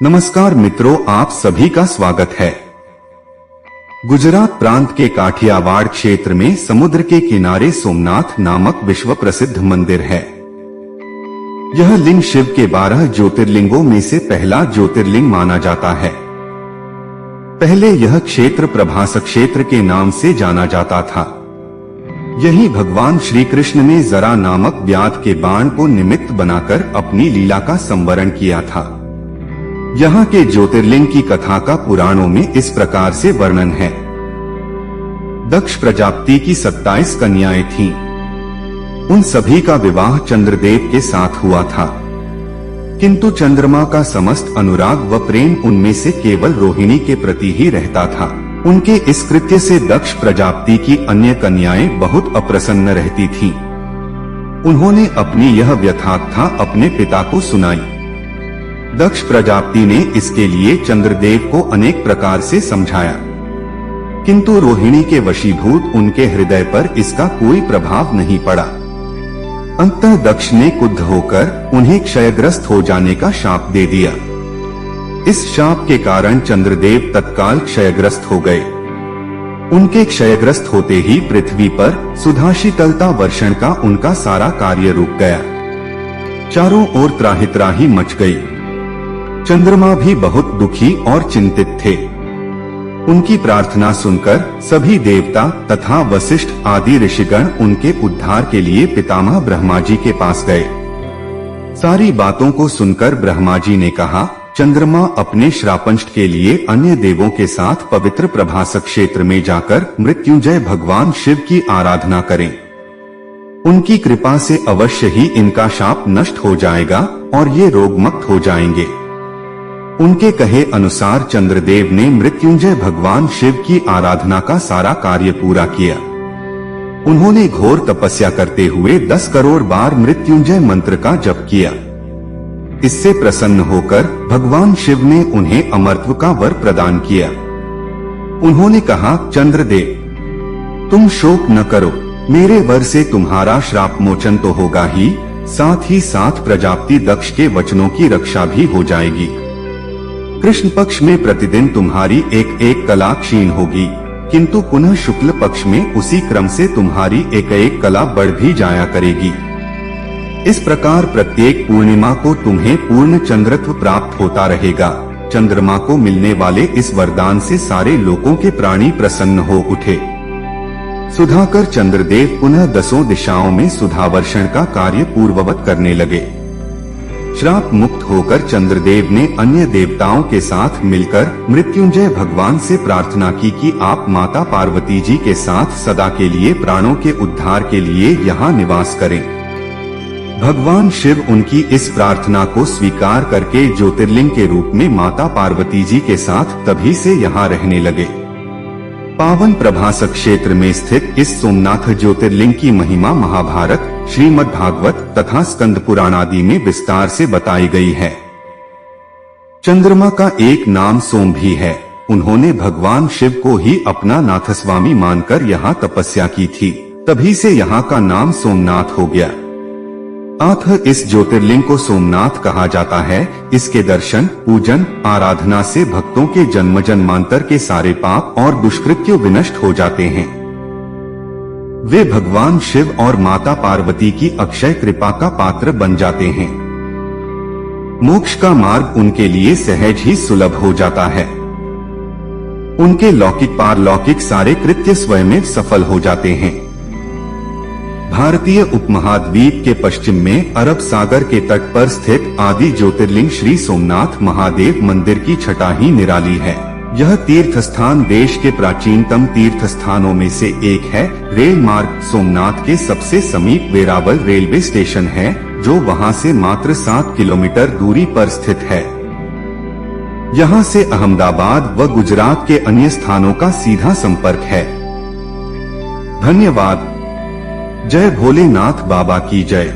नमस्कार मित्रों, आप सभी का स्वागत है। गुजरात प्रांत के काठियावाड़ क्षेत्र में समुद्र के किनारे सोमनाथ नामक विश्व प्रसिद्ध मंदिर है। यह लिंग शिव के 12 ज्योतिर्लिंगों में से पहला ज्योतिर्लिंग माना जाता है। पहले यह क्षेत्र प्रभास क्षेत्र के नाम से जाना जाता था। यही भगवान श्री कृष्ण ने जरा नामक व्याध के बाण को निमित्त बनाकर अपनी लीला का संवरण किया था। यहाँ के ज्योतिर्लिंग की कथा का पुराणों में इस प्रकार से वर्णन है। दक्ष प्रजापति की 27 कन्याएं थीं। उन सभी का विवाह चंद्रदेव के साथ हुआ था, किंतु चंद्रमा का समस्त अनुराग व प्रेम उनमें से केवल रोहिणी के प्रति ही रहता था। उनके इस कृत्य से दक्ष प्रजापति की अन्य कन्याएं बहुत अप्रसन्न रहती थीं। उन्होंने अपनी यह व्यथाकथा अपने पिता को सुनाई। दक्ष प्रजापति ने इसके लिए चंद्रदेव को अनेक प्रकार से समझाया, किंतु रोहिणी के वशीभूत उनके हृदय पर इसका कोई प्रभाव नहीं पड़ा। अंततः दक्ष ने क्रुद्ध होकर उन्हें क्षयग्रस्त हो जाने का शाप दे दिया। इस शाप के कारण चंद्रदेव तत्काल क्षयग्रस्त हो गए। उनके क्षयग्रस्त होते ही पृथ्वी पर सुधाशीतलता वर्षण का उनका सारा कार्य रुक गया। चारों ओर त्राहि मच गई। चंद्रमा भी बहुत दुखी और चिंतित थे। उनकी प्रार्थना सुनकर सभी देवता तथा वशिष्ठ आदि ऋषिगण उनके उद्धार के लिए पितामह ब्रह्मा जी के पास गए। सारी बातों को सुनकर ब्रह्मा जी ने कहा, चंद्रमा अपने श्रापंष्ट के लिए अन्य देवों के साथ पवित्र प्रभास क्षेत्र में जाकर मृत्युंजय भगवान शिव की आराधना करें। उनकी कृपा से अवश्य ही इनका शाप नष्ट हो जाएगा और ये रोगमुक्त हो जाएंगे। उनके कहे अनुसार चंद्रदेव ने मृत्युंजय भगवान शिव की आराधना का सारा कार्य पूरा किया। उन्होंने घोर तपस्या करते हुए 10 करोड़ बार मृत्युंजय मंत्र का जप किया। इससे प्रसन्न होकर भगवान शिव ने उन्हें अमरत्व का वर प्रदान किया। उन्होंने कहा, चंद्रदेव, तुम शोक न करो, मेरे वर से तुम्हारा श्राप मोचन तो होगा ही साथ प्रजापति दक्ष के वचनों की रक्षा भी हो जाएगी। कृष्ण पक्ष में प्रतिदिन तुम्हारी एक कला क्षीण होगी, किंतु पुनः शुक्ल पक्ष में उसी क्रम से तुम्हारी एक कला बढ़ भी जाया करेगी। इस प्रकार प्रत्येक पूर्णिमा को तुम्हें पूर्ण चंद्रत्व प्राप्त होता रहेगा। चंद्रमा को मिलने वाले इस वरदान से सारे लोगों के प्राणी प्रसन्न हो उठे। सुधाकर चंद्रदेव पुनः 10 दिशाओं में सुधावर्षण का कार्य पूर्ववत करने लगे। श्राप मुक्त होकर चंद्रदेव ने अन्य देवताओं के साथ मिलकर मृत्युंजय भगवान से प्रार्थना की कि आप माता पार्वती जी के साथ सदा के लिए प्राणों के उद्धार के लिए यहाँ निवास करें। भगवान शिव उनकी इस प्रार्थना को स्वीकार करके ज्योतिर्लिंग के रूप में माता पार्वती जी के साथ तभी से यहाँ रहने लगे। पावन प्रभास क्षेत्र में स्थित इस सोमनाथ ज्योतिर्लिंग की महिमा महाभारत, श्रीमद् भागवत तथा स्कंद पुराण आदि में विस्तार से बताई गई है। चंद्रमा का एक नाम सोम भी है। उन्होंने भगवान शिव को ही अपना नाथस्वामी मानकर यहाँ तपस्या की थी, तभी से यहाँ का नाम सोमनाथ हो गया। अतः इस ज्योतिर्लिंग को सोमनाथ कहा जाता है। इसके दर्शन, पूजन, आराधना से भक्तों के जन्म जन्मांतर के सारे पाप और दुष्कृत्य विनष्ट हो जाते हैं। वे भगवान शिव और माता पार्वती की अक्षय कृपा का पात्र बन जाते हैं। मोक्ष का मार्ग उनके लिए सहज ही सुलभ हो जाता है। उनके लौकिक पारलौकिक सारे कृत्य स्वयं में सफल हो जाते हैं। भारतीय उपमहाद्वीप के पश्चिम में अरब सागर के तट पर स्थित आदि ज्योतिर्लिंग श्री सोमनाथ महादेव मंदिर की छटा ही निराली है। यह तीर्थ स्थान देश के प्राचीनतम तीर्थ स्थानों में से एक है। रेल मार्ग सोमनाथ के सबसे समीप वेरावल रेलवे स्टेशन है, जो वहां से मात्र 7 किलोमीटर दूरी पर स्थित है। यहां से अहमदाबाद व गुजरात के अन्य स्थानों का सीधा संपर्क है। धन्यवाद। जय भोलेनाथ बाबा की जय।